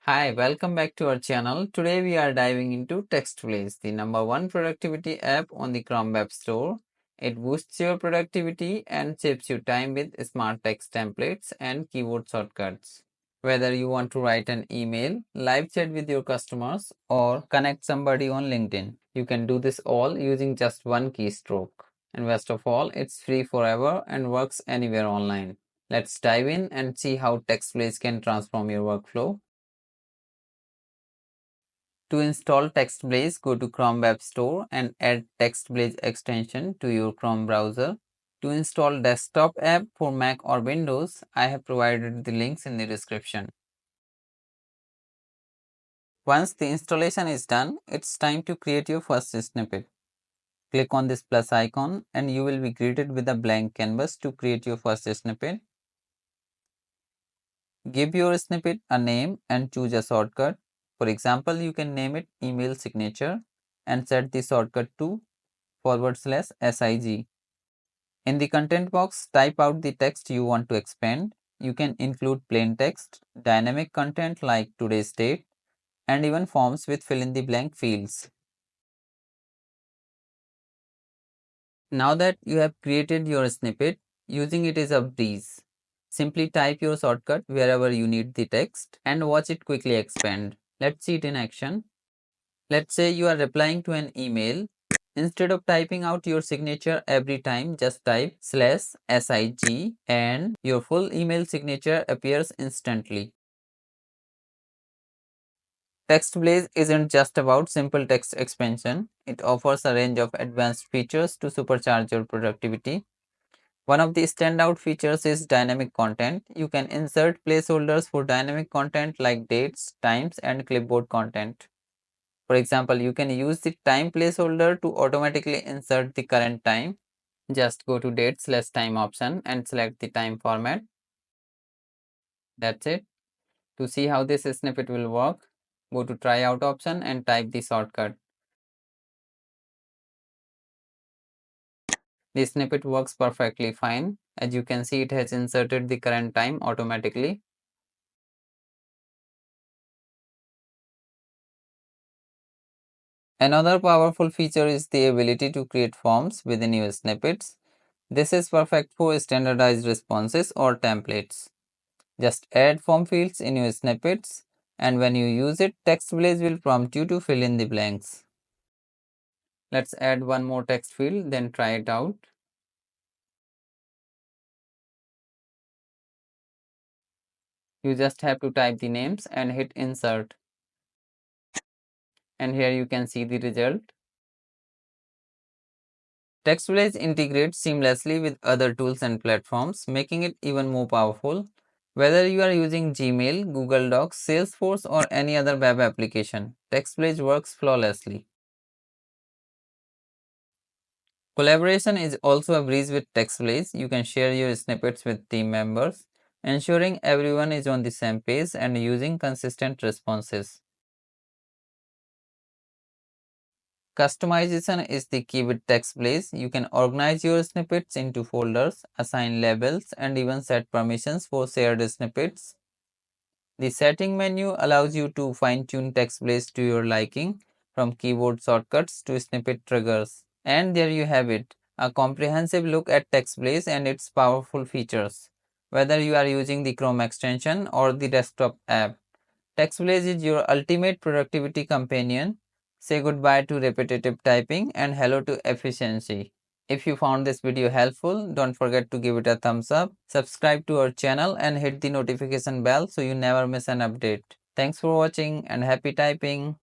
Hi, welcome back to our channel. Today we are diving into TextBlaze, the #1 productivity app on the Chrome Web Store. It boosts your productivity and saves you time with smart text templates and keyboard shortcuts. Whether you want to write an email, live chat with your customers, or connect somebody on LinkedIn, you can do this all using just one keystroke. And best of all, it's free forever and works anywhere online. Let's dive in and see how TextBlaze can transform your workflow. To install TextBlaze, go to Chrome Web Store and add TextBlaze extension to your Chrome browser. To install desktop app for Mac or Windows, I have provided the links in the description. Once the installation is done, it's time to create your first snippet. Click on this plus icon and you will be greeted with a blank canvas to create your first snippet. Give your snippet a name and choose a shortcut. For example, you can name it email signature and set the shortcut to /SIG. In the content box, type out the text you want to expand. You can include plain text, dynamic content like today's date, and even forms with fill in the blank fields. Now that you have created your snippet, using it is a breeze. Simply type your shortcut wherever you need the text and watch it quickly expand. Let's see it in action. Let's say you are replying to an email. Instead of typing out your signature every time, just type /SIG and your full email signature appears instantly. TextBlaze isn't just about simple text expansion. It offers a range of advanced features to supercharge your productivity. One of the standout features is dynamic content. You can insert placeholders for dynamic content like dates, times, and clipboard content. For example, you can use the time placeholder to automatically insert the current time. Just go to date/time option and select the time format. That's it. To see how this snippet will work, go to try out option and type the shortcut. The snippet works perfectly fine. As you can see, it has inserted the current time automatically. Another powerful feature is the ability to create forms within your snippets. This is perfect for standardized responses or templates. Just add form fields in your snippets, and when you use it, TextBlaze will prompt you to fill in the blanks. Let's add one more text field, then try it out. You just have to type the names and hit insert. And here you can see the result. TextBlaze integrates seamlessly with other tools and platforms, making it even more powerful. Whether you are using Gmail, Google Docs, Salesforce, or any other web application, TextBlaze works flawlessly. Collaboration is also a breeze with TextBlaze. You can share your snippets with team members, ensuring everyone is on the same page and using consistent responses. Customization is the key with TextBlaze. You can organize your snippets into folders, assign labels, and even set permissions for shared snippets. The setting menu allows you to fine-tune TextBlaze to your liking, from keyboard shortcuts to snippet triggers. And there you have it, a comprehensive look at TextBlaze and its powerful features. Whether you are using the Chrome extension or the desktop app, TextBlaze is your ultimate productivity companion. Say goodbye to repetitive typing and hello to efficiency. If you found this video helpful, don't forget to give it a thumbs up, subscribe to our channel and hit the notification bell so you never miss an update. Thanks for watching and happy typing.